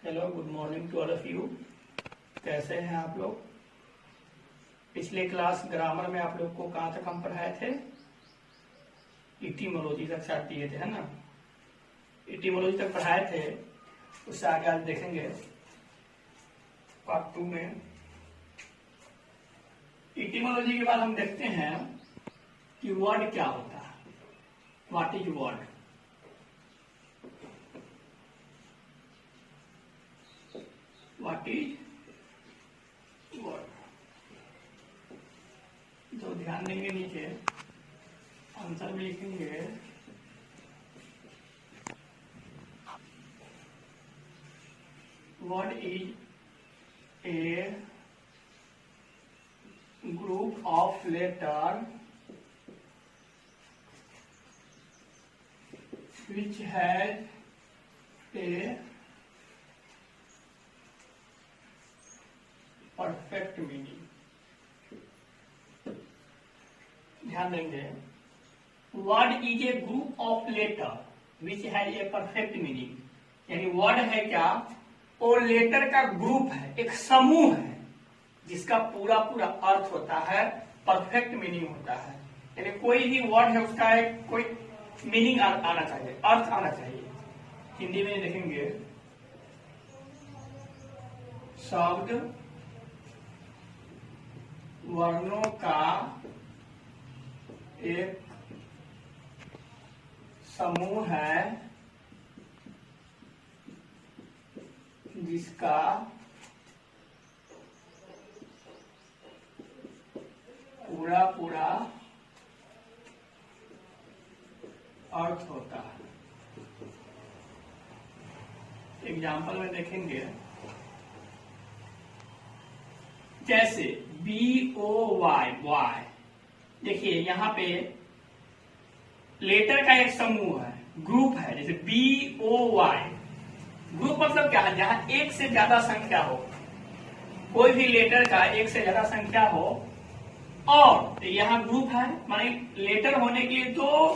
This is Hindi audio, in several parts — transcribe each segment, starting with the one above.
Hello, good morning to all of you. कैसे हैं आप लोग? पिछले क्लास ग्रामर में आप लोग को कहाँ तक हम पढ़ाए थे? इटिमोलॉजी तक स्टार्ट किए थे, है ना? इटिमोलॉजी तक पढ़ाए थे। उससे आगे आज देखेंगे पार्ट 2 में। इटिमोलॉजी के बाद हम देखते हैं कि वर्ड क्या होता है। What is word? What is word? तो ध्यान देंगे, नीचे आंसर में लिखेंगे word is a group of letter which has a perfect meaning। ध्यान देंगे, word is a group of letter which has a perfect meaning. यानी वर्ड है क्या? और लेटर का ग्रुप है, एक समूह है जिसका पूरा पूरा अर्थ होता है, परफेक्ट मीनिंग होता है। यानी कोई भी वर्ड है उसका एक कोई मीनिंग आना चाहिए, अर्थ आना चाहिए। हिंदी में देखेंगे शब्द वर्णों का एक समूह है जिसका पूरा पूरा अर्थ होता है। एग्जाम्पल में देखेंगे, जैसे BOY वाई। देखिए यहाँ पे लेटर का एक समूह है, ग्रुप है। जैसे BOY, ग्रुप मतलब क्या है? जहां एक से ज्यादा संख्या हो, कोई भी लेटर का एक से ज्यादा संख्या हो। और यहाँ ग्रुप है, माने लेटर होने के लिए दो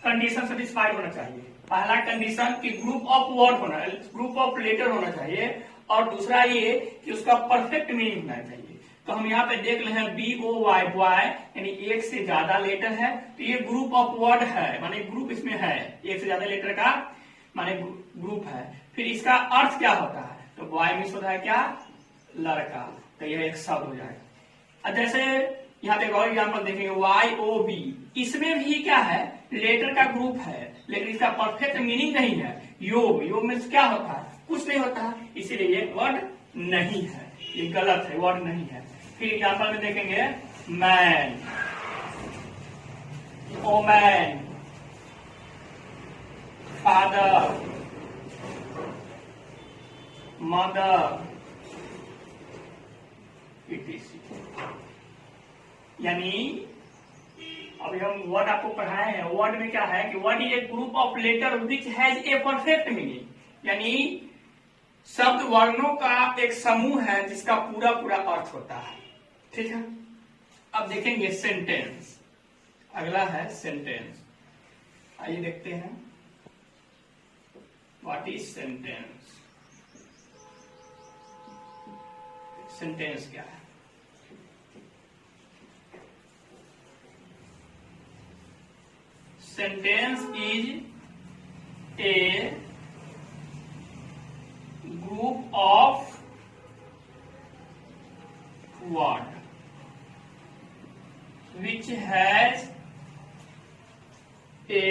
कंडीशन सेटिस्फाइड होना चाहिए। पहला कंडीशन कि ग्रुप ऑफ वर्ड होना, ग्रुप ऑफ लेटर होना चाहिए, और दूसरा ये कि उसका परफेक्ट मीनिंग होना चाहिए। तो हम यहाँ पे देख रहे हैं BOY बॉय, यानी एक से ज्यादा लेटर है, तो ये ग्रुप ऑफ वर्ड है, माने ग्रुप इसमें है, एक से ज्यादा लेटर का माने ग्रुप है। फिर इसका अर्थ क्या होता है? तो बॉय मीन्स होता है क्या? लड़का। तो यह एक शब्द हो जाएगा। जैसे यहाँ पे एक और एग्जाम्पल देखेंगे YOB, इसमें भी क्या है? लेटर का ग्रुप है, लेकिन इसका परफेक्ट मीनिंग नहीं है। योग, योग मीन्स क्या होता है? कुछ नहीं होता है, इसीलिए ये वर्ड नहीं है, ये गलत है, वर्ड नहीं है। फिर एग्जाम्पल में देखेंगे man, woman, father, mother, etc। यानी अभी हम वर्ड आपको पढ़ाए हैं। वर्ड में क्या है कि word is a group of letter which has a perfect meaning. यानी शब्द वर्णों का एक समूह है जिसका पूरा पूरा अर्थ होता है। ठीक है, अब देखेंगे सेंटेंस। अगला है सेंटेंस। आइए देखते हैं व्हाट इज सेंटेंस। सेंटेंस क्या है? Sentence is a group of word which has a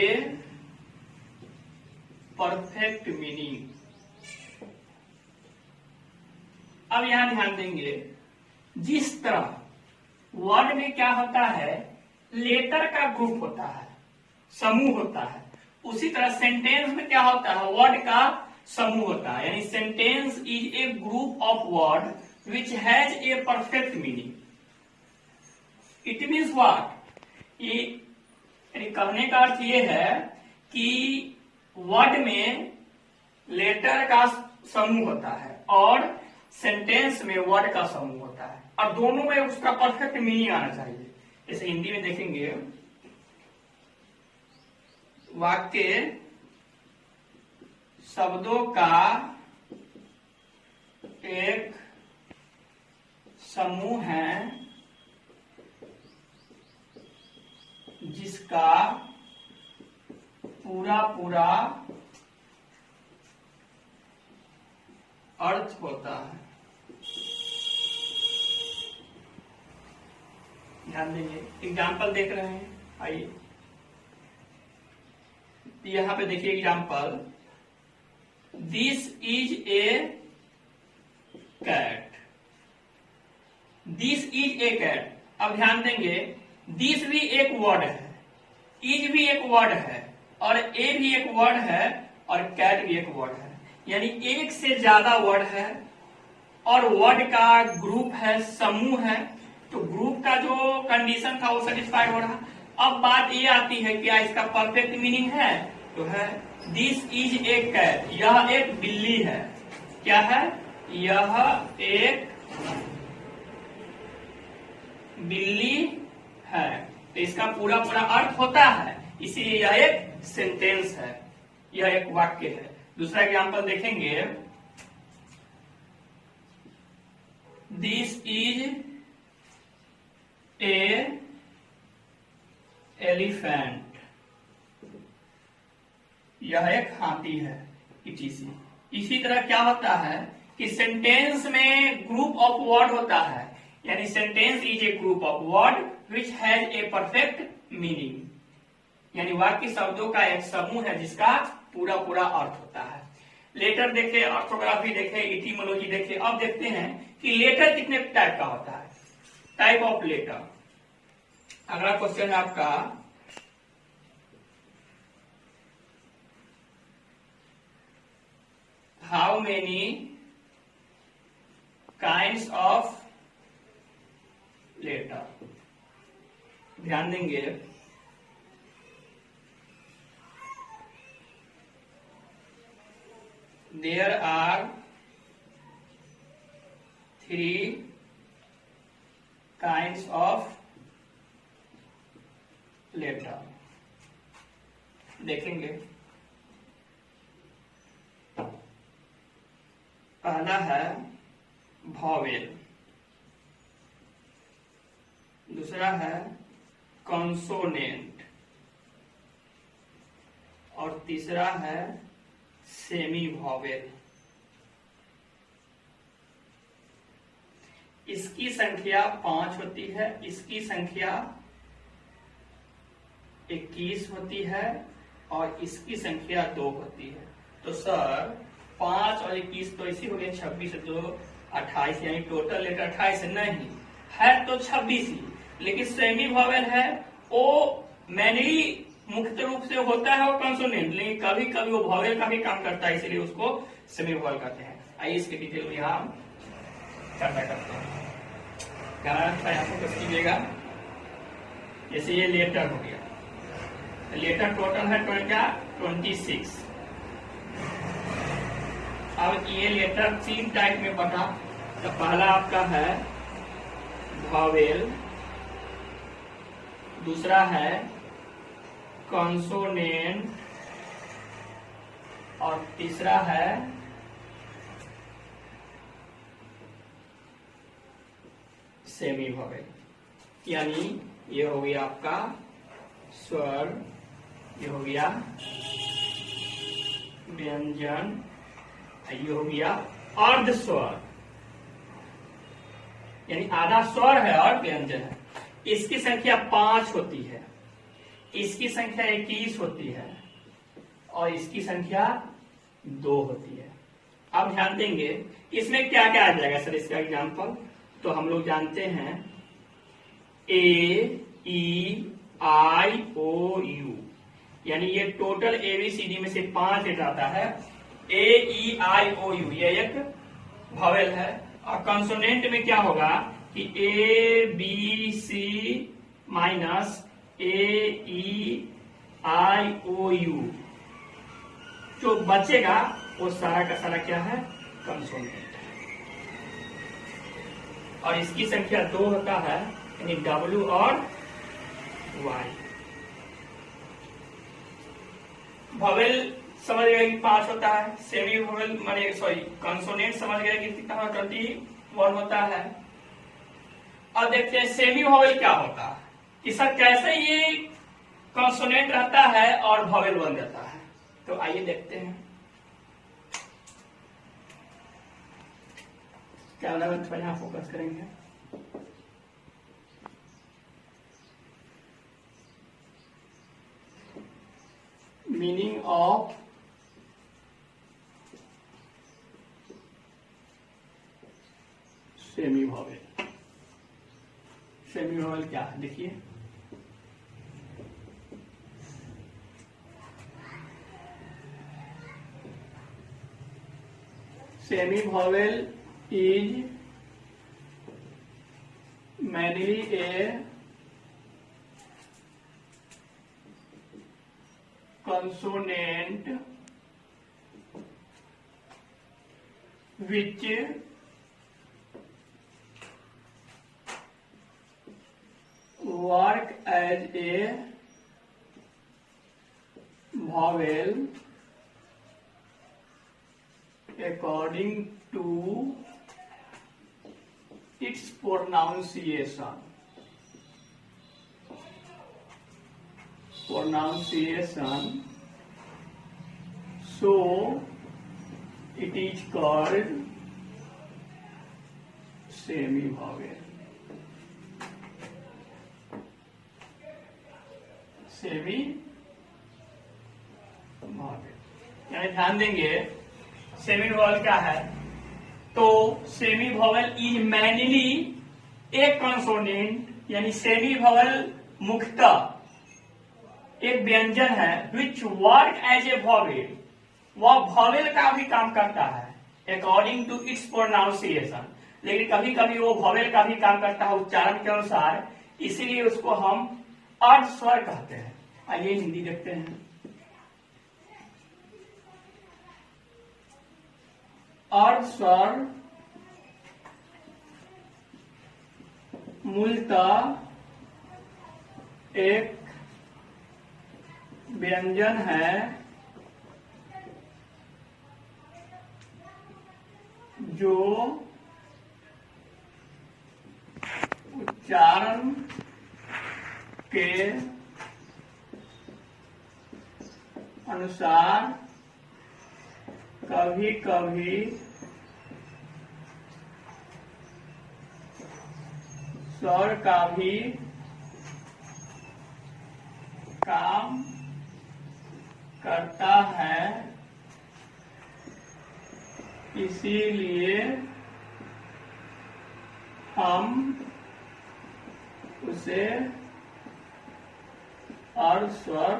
perfect meaning। अब यहां ध्यान देंगे, जिस तरह वर्ड में क्या होता है? लेटर का ग्रुप होता है, समूह होता है, उसी तरह सेंटेंस में क्या होता है? वर्ड का समूह होता है। यानी sentence is a group of word which has a perfect meaning. It means what? ये यानी कहने का अर्थ ये है कि वर्ड में लेटर का समूह होता है और सेंटेंस में वर्ड का समूह होता है, और दोनों में उसका परफेक्ट मीनिंग आना चाहिए। जैसे हिंदी में देखेंगे, वाक्य शब्दों का एक समूह है जिसका पूरा पूरा अर्थ होता है। ध्यान देंगे, एग्जाम्पल देख रहे हैं, आइए यहां पे देखिए example, this is a cat, this is a cat. अब ध्यान देंगे, दिस भी एक वर्ड है, इज भी एक वर्ड है, और ए भी एक वर्ड है, और कैट भी एक वर्ड है, यानी एक से ज्यादा वर्ड है और वर्ड का ग्रुप है, समूह है, तो ग्रुप का जो कंडीशन था वो सेटिस्फाइड हो रहा। अब बात ये आती है, क्या इसका परफेक्ट मीनिंग है? तो है, दिस इज ए कैट, यह एक बिल्ली है। क्या है? यह एक बिल्ली है, तो इसका पूरा पूरा अर्थ होता है, इसीलिए यह एक सेंटेंस है, यह एक वाक्य है। दूसरा एग्जाम्पल देखेंगे, दिस इज ए एलिफेंट, यह एक हाथी है, etc। इसी तरह क्या होता है कि सेंटेंस में ग्रुप ऑफ वर्ड होता है, यानी sentence is a group of word which has a perfect meaning, यानी वाक्य शब्दों का एक समूह है जिसका पूरा पूरा अर्थ होता है। लेटर देखे, ऑर्थोग्राफी देखे, इटिमोलॉजी देखे। अब देखते हैं कि लेटर कितने टाइप का होता है, टाइप ऑफ लेटर। अगला क्वेश्चन है आपका, how many kinds of letter. ध्यान देंगे, there are 3 kinds of letter. देखेंगे, पहला है वॉवेल, दूसरा है कॉन्सोनेंट, और तीसरा है सेमी वॉवेल। इसकी संख्या 5 होती है, इसकी संख्या 21 होती है, और इसकी संख्या 2 होती है। तो सर 5 और 21 तो इसी हो गए, 26 2 28, यानी टोटल लेटर 28 नहीं है, तो 26 ही। लेकिन सेमी वॉवेल है, वो मैनली मुख्य रूप से होता है वो कॉन्सोनेंट, लेकिन कभी कभी वो वॉवेल का भी काम करता है, इसलिए उसको सेमी वॉवेल कहते हैं। आइए इसके डिटेल में यहाँ चर्चा करते हैं। क्या यहाँ फोकस कीजिएगा, जैसे ये लेटर हो गया, लेटर टोटल है 26। अब ये लेटर 3 टाइप में बटा, तो पहला आपका है वॉवेल, दूसरा है कॉन्सोनेंट, और तीसरा है सेमी वॉवेल। यानी ये हो गया आपका स्वर, ये हो गया व्यंजन, ये हो गया अर्ध स्वर, यानी आधा स्वर है और व्यंजन है। इसकी संख्या 5 होती है, इसकी संख्या 21 होती है, और इसकी संख्या 2 होती है। अब ध्यान देंगे, इसमें क्या क्या आ जाएगा सर इसका एग्जाम्पल। तो हम लोग जानते हैं ए ई आई ओ यू, यानी ये टोटल ABCD में से 5 लेटर आता है। ए ई आई ओ यू ये एक वॉवेल है, और कंसोनेंट में क्या होगा कि ABC माइनस AEIOU, जो बचेगा वो सारा का सारा क्या है, कंसोनेंट। और इसकी संख्या 2 होता है, यानी W और Y। वॉवेल समझ गए कि 5 होता है। सेमी वोवेल माने सॉरी कंसोनेंट समझ गए कि कितना 21 होता है। अब देखते हैं सेमी वोवेल क्या होता है कि सर कैसे ये कंसोनेंट रहता है और वोवेल बन जाता है। तो आइए देखते हैं। कैमरा में थोड़ा यहाँ फोकस करेंगे। Meaning of semi vowel. Semi vowel क्या है देखिए, semi vowel is mainly a consonant which work as a vowel according to its pronunciation. So it is called semi-vowel. यानी ध्यान देंगे सेमी वोवेल क्या है। तो सेमी वोवेल इज मैनली एक कंसोनेंट, यानी सेमी वोवेल मुख्यतः एक व्यंजन है which work as a vowel, वह वोवेल का भी काम करता है अकॉर्डिंग टू इट्स प्रोनाउंसिएशन, लेकिन कभी कभी वो वोवेल का भी काम करता है उच्चारण के अनुसार, इसीलिए उसको हम अर्ध स्वर कहते हैं। आइए हिंदी देखते हैं। अर्ध स्वर मूलतः एक व्यंजन है जो उच्चारण के अनुसार कभी कभी स्वर का भी काम करता है, इसीलिए हम उसे अर्ध स्वर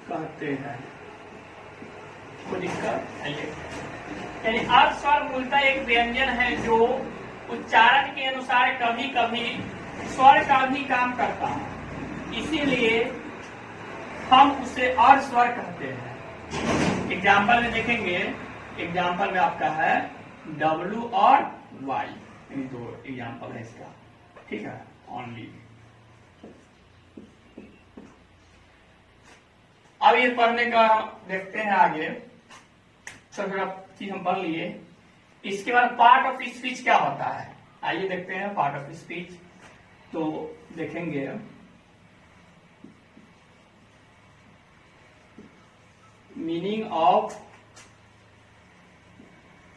कहते हैं। कोई दिक्कत है? यानी अर्ध स्वर मूलतः एक व्यंजन है जो उच्चारण के अनुसार कभी कभी स्वर का भी काम करता है, इसीलिए हम उसे अर्ध स्वर कहते हैं। एग्जाम्पल में देखेंगे, एग्जाम्पल में आपका है W और Y, यानी दो एग्जाम्पल है इसका, ठीक है, ओनली। अब ये पढ़ने का देखते हैं आगे, छोटा चीज हम पढ़ लिए। इसके बाद पार्ट ऑफ स्पीच क्या होता है, आइए देखते हैं पार्ट ऑफ स्पीच। तो देखेंगे meaning of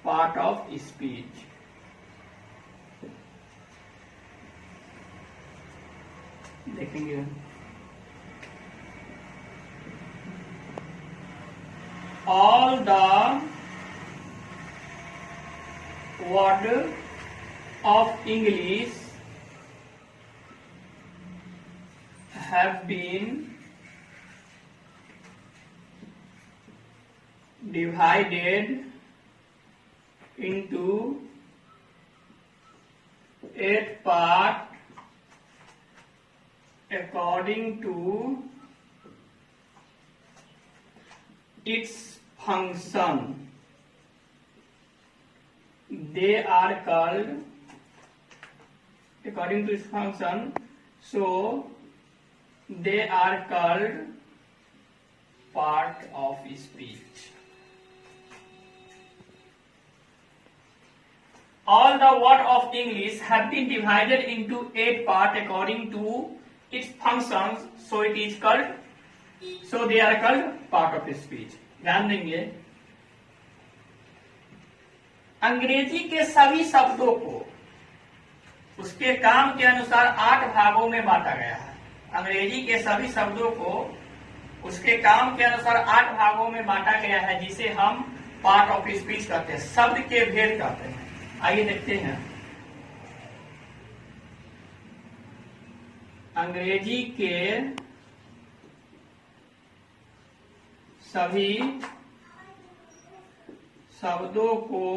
part of speech. देखेंगे all the word of English have been divided into 8 parts according to its function. They are called according to its function, so they are called part of speech. All the words of English have been divided into 8 parts according to its functions, so they are called part of speech. ध्यान देंगे, अंग्रेजी के सभी शब्दों को उसके काम के अनुसार 8 भागों में बांटा गया है। अंग्रेजी के सभी शब्दों को उसके काम के अनुसार 8 भागों में बांटा गया है, जिसे हम पार्ट ऑफ स्पीच कहते हैं, शब्द के भेद कहते हैं। आइए देखते हैं। अंग्रेजी के सभी शब्दों को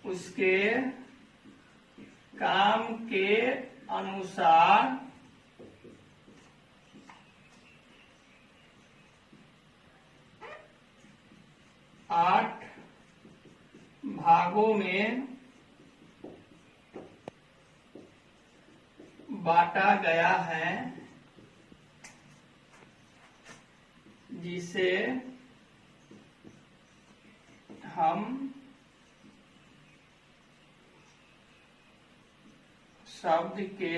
उसके काम के अनुसार 8 भागों में बांटा गया है, जिसे हम शब्द के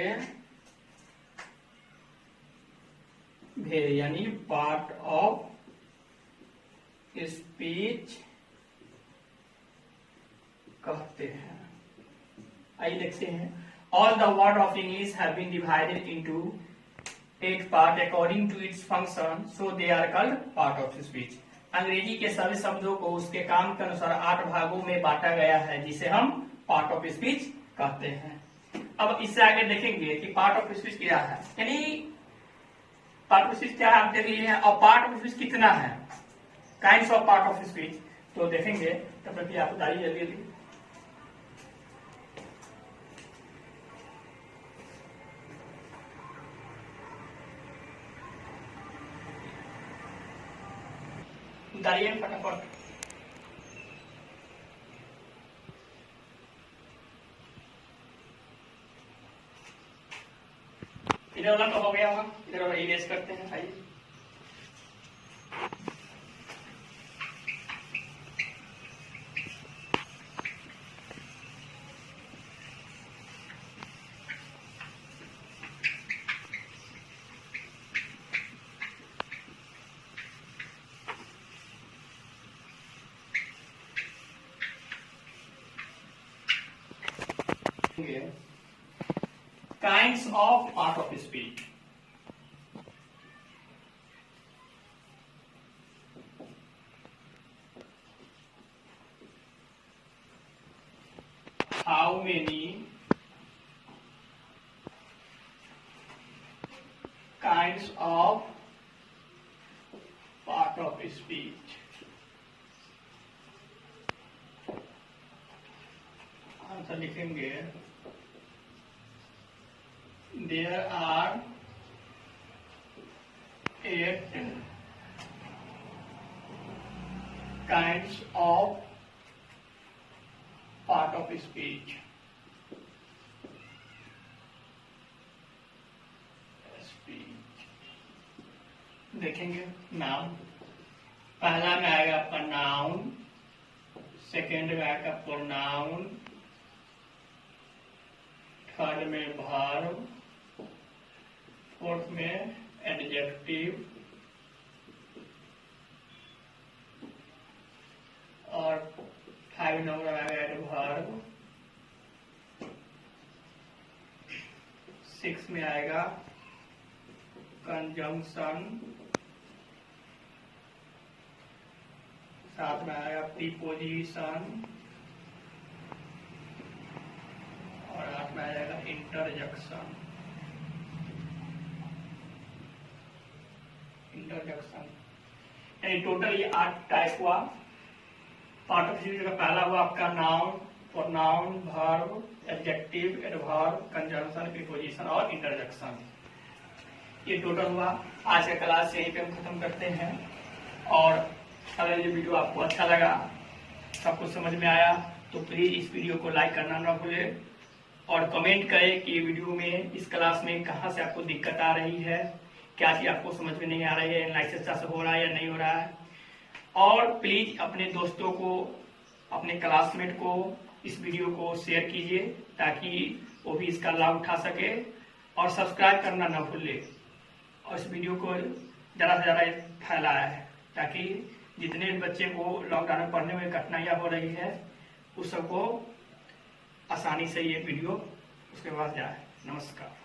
भेद यानी पार्ट ऑफ स्पीच कहते हैं। आइए देखते हैं। All the word of English have been divided into 8 part according to its function, so they are called part of speech. अंग्रेजी के सभी शब्दों को उसके काम के अनुसार 8 भागों में बांटा गया है, जिसे हम पार्ट ऑफ स्पीच कहते हैं। अब इससे आगे देखेंगे कि पार्ट ऑफ स्पीच क्या है, यानी पार्ट ऑफ स्पीच क्या है आप देख लीजिए, और पार्ट ऑफ स्पीच कितना है, kinds of part of speech, तो देखेंगे। तब तक आप बताइए जल्दी जल्दी। उतारिए फटाफट। इधर वाला तो हो गया होगा, इधर वाला इरेज करते हैं। आइए kinds of part of speech. How many kinds of part of speech? Answer लिखेंगे, there are 8 kinds of part of speech. देखेंगे नाउन, पहला में आएगा आपका नाउन, सेकेंड में आएगा प्रोनाउन, थर्ड में वर्ब, फोर्थ में एडजेक्टिव, और 5 नंबर आएगा एडवर्ब, 6 में आएगा कंजंक्शन, 7 में आएगा प्रीपोजिशन, और 8 में आएगा इंटरजेक्शन। यानी टोटल ये 8 टाइप हुआ पार्ट ऑफ स्पीच का। पहला हुआ आपका noun, pronoun, verb, adjective, adverb, conjunction, preposition और इंटरजेक्शन। ये टोटल हुआ। आज का क्लास यहीं पे हम खत्म करते हैं, और अगर ये वीडियो आपको अच्छा लगा, सब कुछ समझ में आया, तो प्लीज इस वीडियो को लाइक करना ना भूलें, और कमेंट करें कि वीडियो में, इस क्लास में कहाँ से आपको दिक्कत आ रही है, क्या चीज आपको समझ में नहीं आ रही है, एनालिसिस अच्छा से हो रहा है या नहीं हो रहा है। और प्लीज अपने दोस्तों को, अपने क्लासमेट को इस वीडियो को शेयर कीजिए ताकि वो भी इसका लाभ उठा सके, और सब्सक्राइब करना ना भूले, और इस वीडियो को ज़्यादा से ज़्यादा फैलाया है ताकि जितने बच्चे को लॉकडाउन में पढ़ने में कठिनाइयाँ हो रही है उस सबको आसानी से ये वीडियो उसके बाद जाए। नमस्कार।